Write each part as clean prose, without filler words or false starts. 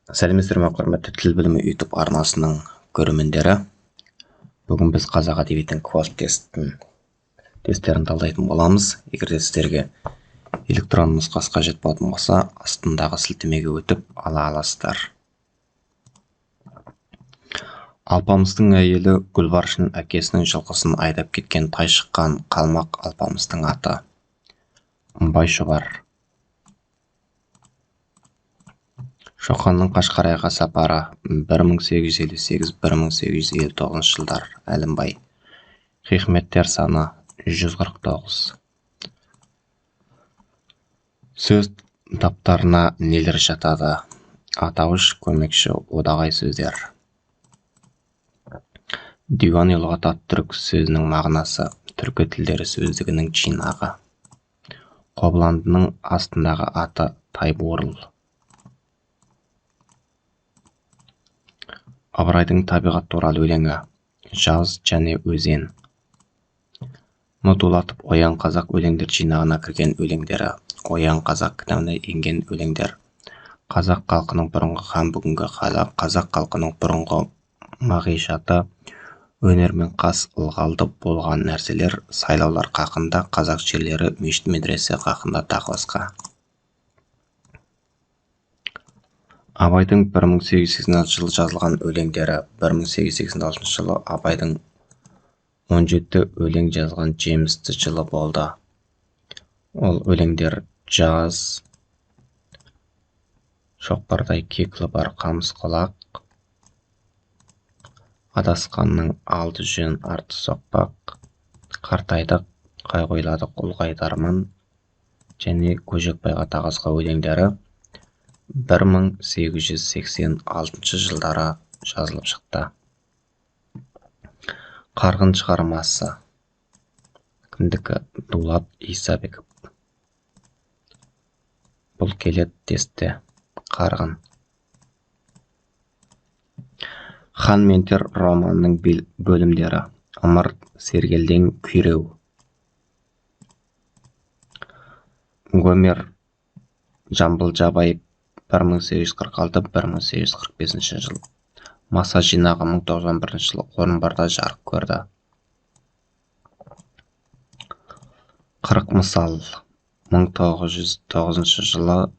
Сәлеметсіздер ме, құрметті тіл білімі YouTube арнасының көрермендері. Бүгін біз қазақ әдебиетінің тесттерін талдайтын боламыз. Егер де сіздерге электрон нұсқасы қажет болатын болса, астындағы сілтемеге өтіп ала аласыздар. Алпамыстың әйелі Гүлбаршын әкесінің жылқысын айдап кеткен тай шыққан қалмақ алпамыстың аты. Байшұбар. Шоқанның Қашқарайға сапары 1858-1859 жылдар. Әлімбай. Хикметтер саны 149. Сөз таптарына нелер жатады? Атауыш, көмекші, одағай сөздер. Диуани-лұғат ат-түрк сөзінің мағынасы түркі тілдері сөздігінің жинағы. Қобыландының астындағы аты Тайбурыл. Абырайдың табиғат туралы өлеңі Жаз және өзен. Дулатов Оян қазақ өлеңдер жинағына кірген өлеңдері. Оян қазақ кітабына енген өлеңдер. Қазақ халқының бұрынғы һәм бүгінгі халі, қазақ халқының бұрынғы мағишаты, өнер мен қас ылғалды болған нәрселер, сайлаулар хақында, қазақ жерлері, мешіт медресе хақында тағы басқа. Абайдың 1886 жылы жазылған өлеңдері. 1886 жылы Абайдың 17 өлең жазған жемісті жылы болды. Ол өлеңдер жаз, шоқпардай кеклі бар қамыс құлақ, адасқанның алды жөн арты соқпақ, қартайдық, қайғойладық ұлғайдарман және Көжекбайға тағысқа өлеңдері 1886 жылдары жазылып шықты. Қарғын шығармасы. Кімдікі? Дулат Исабеков. Бұл келет тесте. Қарғын. Хан мен тер романының бөлімдері. Ымырт, Сергелдең, Күйреу. Гомер, Жамбыл Жабаев 1846-1845 жыл. Маса жинағы 1991 жылы Орынборда жарық көрді. 40 мысал 1909 жылы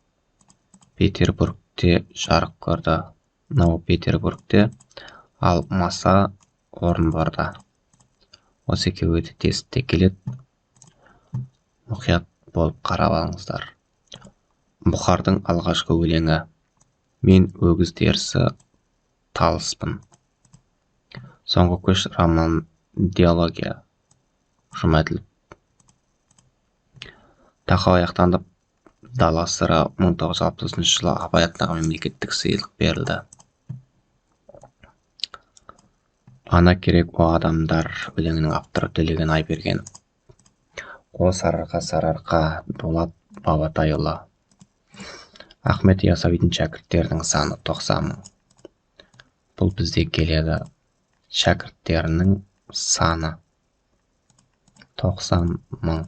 Петербургте жарық көрді. Петербургте, ал Маса Орынборда. Осы екеуі де тестте келеді. Мұқият болып қарап алыңыздар. Бұхардың алғашқы өлеңі. Мен өгіз терісі талыспын. Соңғы көш роман диалогия. Жұмаділ. Тақау аяқтанып дала сыры 1960 жылы Абай атындағы мемлекеттік сыйлық берілді. Ана керек о адамдар өлеңінің авторы Төлеген Айбергенов. О сарыарқа Дулат Бабатайұлы. Ахмет Ясауидің шәкірттерінің саны 90 мың. Бұл бізде келеді. Шәкірттерінің саны 90 мың.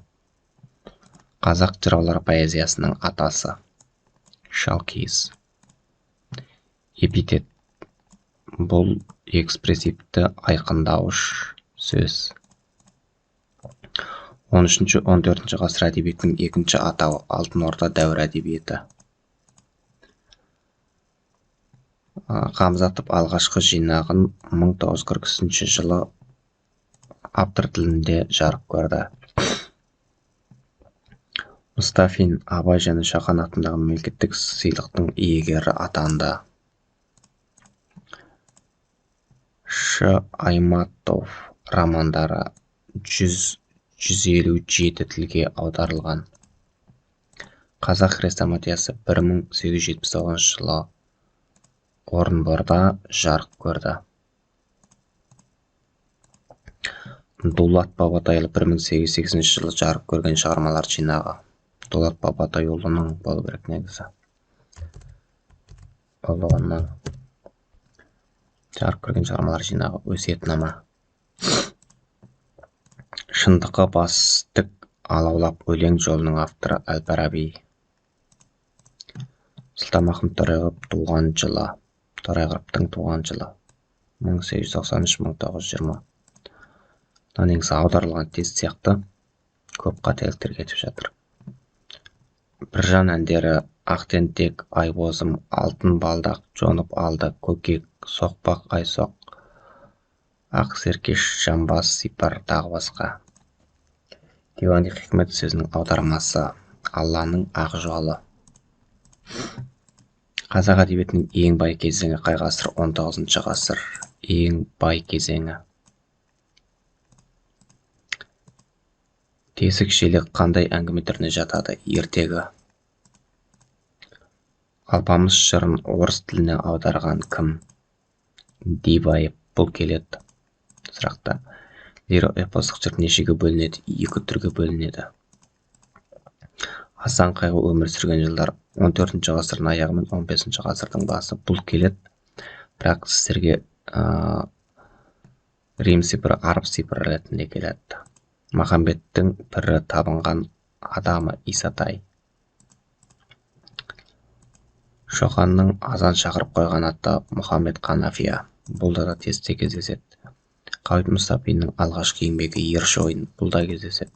Қазақ жыраулар поэзиясының атасы. Шалкиіз. Эпитет. Бұл экспрессивті айқындауыш сөз. 13-14 ғасыр әдебиетінің екінші атауы Алтын Орда дәуір әдебиеті. Қамзатов алғашқы жинағын 1943 жылы автор тілінде жарық көрді. Мұстафин Абай және Шахан атындағы мемлекеттік сыйлықтың иегері атанды. Ш. Айматов романдары 157 тілге аударылған. Қазақ хрестоматиясы 1879 жылы Орынборда жарық көрді. Дулат Бабатайұлы 1880 жылы жарық көрген шығармалар жинағы. Дулат Бабатайұлының болу керек негізі. Ұлығының жарық көрген шығармалар жинағы. Өсиетнама. Шындыққа бастық алаулап өлең жолының авторы Әл-Фараби. Абдамахмет Торайғыровтың туған жылы 1893-1920. Мына негізі аударылған тест сияқты көп қателіктер кетіп жатыр. Біржан әндері: ақ тентек, айбозым, алтын балдақ, жонып алды көкек, соқпақ айсоқ, ақ серкеш, жамбас сипар, тағы басқа. Диван-и хикмет сөзінің аудармасы: Алланың ақ жолы. Қазақ әдебиетінің ең бай кезеңі қай ғасыр? 19 ғасыр. Ең бай кезеңі. Тесік желек қандай әңгіме түріне жатады? Ертегі. Алпамыс жырын орыс тіліне аударған кім? Диваев. Бұл келеді сұрақта. Лиро-эпостық жыр нешеге бөлінеді? 2 түрге бөлінеді. Асан Қайғы өмір сүрген жылдар 14 ғасырдың аяғы мен 15 ғасырдың басы. Бұл келеді, бірақ сіздерге Рим сипыры, араб сипыры ретінде келеді. Махамбеттің пірі табынған адамы Исатай. Шоқанның азан шақырып қойған аты Мұхаммед Қанафия. Бұл да тестте кездеседі. Ғабит Мұстафиннің алғашқы еңбегі Ерші ойын. Бұл да кездеседі.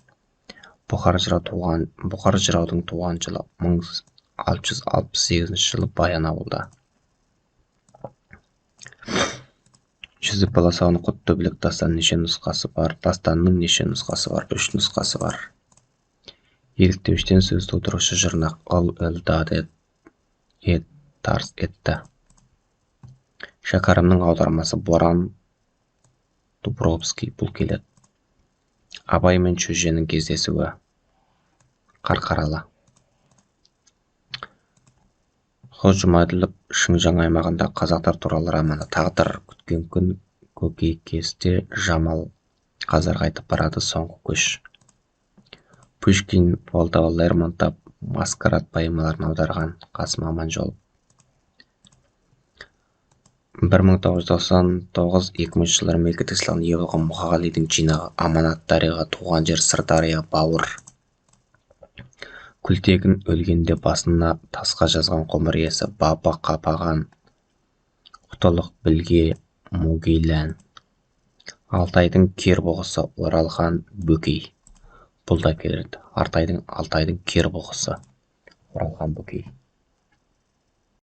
Бұхар жыраудың туған жылы 1668 жылы Баянауылда. Жүзіп баласағының құт-төбелек дастан неше нұсқасы бар? Дастанның неше нұсқасы бар? 3 нұсқасы бар. Еліктеуіштен сөз тудырушы жұрнақ ол өлдады тарс етті. Шәкәрімнің аудармасы Боран Дубровский. Бұл келеді. Абай мен Шөженің кездесуі Қарқаралы. Қожа Жұмаділов Шыңжаң аймағында қазақтар туралы романы. Тағдыр күткен күн, көкейкесте жамал, қазір қайтып барады соңғы көш. Пушкин, Волтава, Лермонтов Маскарад поэмаларын аударған Қасым Аманжолов. 1999-2000 жылдары мемлекеттік сыйлығына ие болған Мұқағалидың жинағы Аманат дария, туған жер Сырдария, Бауыр. Күлтегін өлгенде басына тасқа жазған қоңыр иесі Баба қапаған, құтылық білге Мугейлән. Алтайдың кер бұғысы Оралхан Бөкей. Бұл да келеді. Алтайдың кер бұғысы Оралхан Бөкей.